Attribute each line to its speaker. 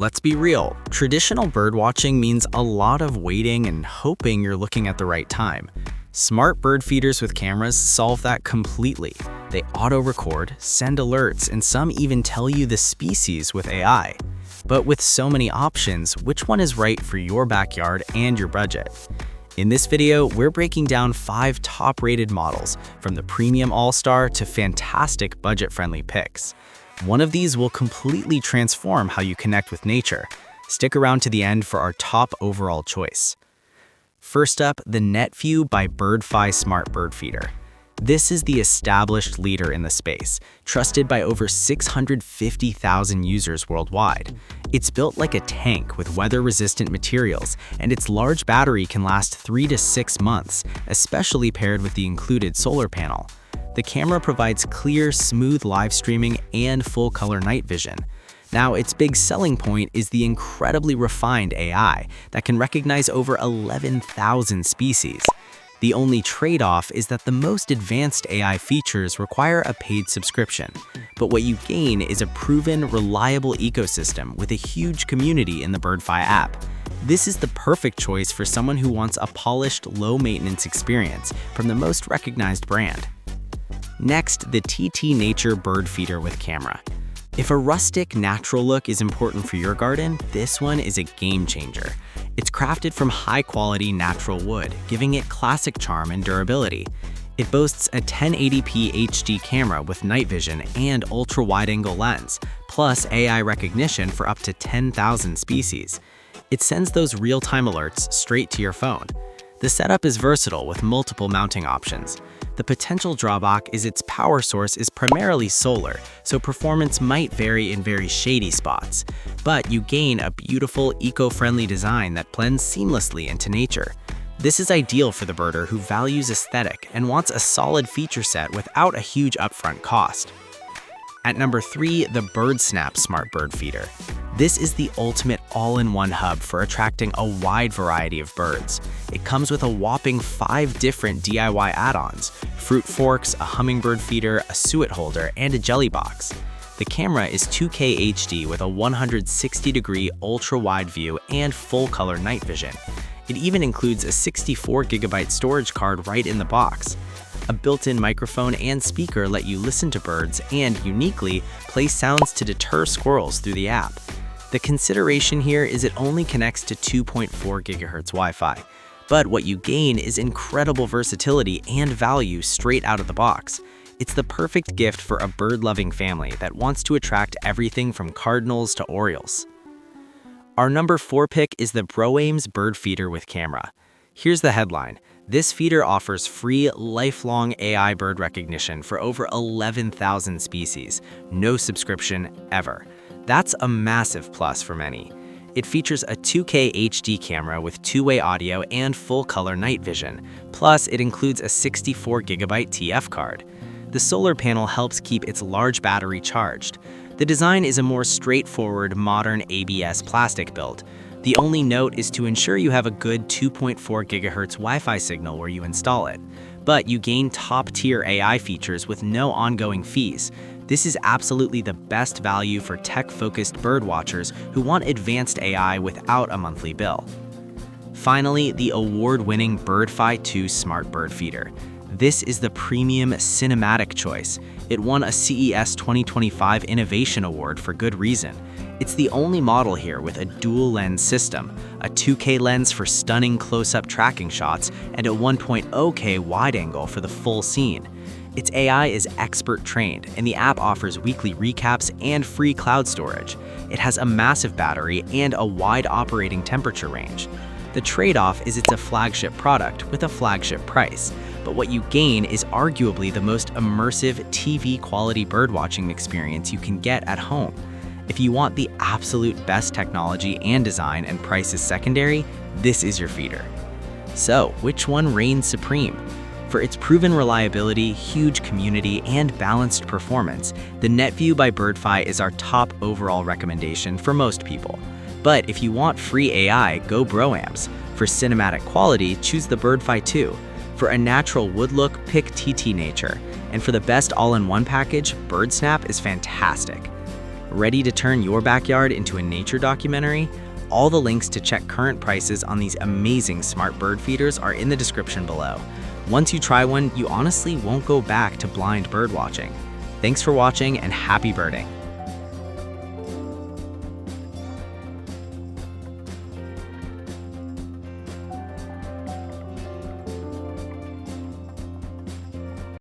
Speaker 1: Let's be real, traditional birdwatching means a lot of waiting and hoping you're looking at the right time. Smart bird feeders with cameras solve that completely. They auto-record, send alerts, and some even tell you the species with AI. But with so many options, which one is right for your backyard and your budget? In this video, we're breaking down 5 top-rated models, from the premium all-star to fantastic budget-friendly picks. One of these will completely transform how you connect with nature. Stick around to the end for our top overall choice. First up, the NETVUE by Birdfy Smart Bird Feeder. This is the established leader in the space, trusted by over 650,000 users worldwide. It's built like a tank with weather-resistant materials, and its large battery can last 3 to 6 months, especially paired with the included solar panel. The camera provides clear, smooth live streaming and full-color night vision. Now, its big selling point is the incredibly refined AI that can recognize over 11,000 species. The only trade-off is that the most advanced AI features require a paid subscription, but what you gain is a proven, reliable ecosystem with a huge community in the Birdfy app. This is the perfect choice for someone who wants a polished, low-maintenance experience from the most recognized brand. Next, the TT Nature Bird Feeder with camera. If a rustic, natural look is important for your garden, this one is a game changer. It's crafted from high-quality natural wood, giving it classic charm and durability. It boasts a 1080p HD camera with night vision and ultra-wide-angle lens, plus AI recognition for up to 10,000 species. It sends those real-time alerts straight to your phone. The setup is versatile with multiple mounting options. The potential drawback is its power source is primarily solar, so performance might vary in very shady spots. But you gain a beautiful, eco-friendly design that blends seamlessly into nature. This is ideal for the birder who values aesthetic and wants a solid feature set without a huge upfront cost. At number 3, the BirdsNap Smart Bird Feeder. This is the ultimate all-in-one hub for attracting a wide variety of birds. It comes with a whopping 5 different DIY add-ons: fruit forks, a hummingbird feeder, a suet holder, and a jelly box. The camera is 2K HD with a 160-degree ultra-wide view and full-color night vision. It even includes a 64GB storage card right in the box. A built-in microphone and speaker let you listen to birds and, uniquely, play sounds to deter squirrels through the app. The consideration here is it only connects to 2.4 GHz Wi-Fi, but what you gain is incredible versatility and value straight out of the box. It's the perfect gift for a bird-loving family that wants to attract everything from cardinals to orioles. Our number 4 pick is the BROAIMX Bird Feeder with camera. Here's the headline. This feeder offers free, lifelong AI bird recognition for over 11,000 species. No subscription ever. That's a massive plus for many. It features a 2K HD camera with two-way audio and full-color night vision. Plus, it includes a 64GB TF card. The solar panel helps keep its large battery charged. The design is a more straightforward, modern ABS plastic build. The only note is to ensure you have a good 2.4 GHz Wi-Fi signal where you install it. But you gain top-tier AI features with no ongoing fees. This is absolutely the best value for tech-focused bird watchers who want advanced AI without a monthly bill. Finally, the award-winning Birdfy 2 Smart Bird Feeder. This is the premium cinematic choice. It won a CES 2025 Innovation Award for good reason. It's the only model here with a dual lens system, a 2K lens for stunning close-up tracking shots, and a 1.0K wide angle for the full scene. Its AI is expert trained, and the app offers weekly recaps and free cloud storage. It has a massive battery and a wide operating temperature range. The trade-off is it's a flagship product with a flagship price, but what you gain is arguably the most immersive TV-quality birdwatching experience you can get at home. If you want the absolute best technology and design and price is secondary, this is your feeder. So, which one reigns supreme? For its proven reliability, huge community, and balanced performance, the NETVUE by Birdfy is our top overall recommendation for most people. But if you want free AI, go BROAIMX. For cinematic quality, choose the Birdfy 2. For a natural wood look, pick TT Nature. And for the best all-in-one package, BirdSnap is fantastic. Ready to turn your backyard into a nature documentary? All the links to check current prices on these amazing smart bird feeders are in the description below. Once you try one, you honestly won't go back to blind bird watching. Thanks for watching and happy birding!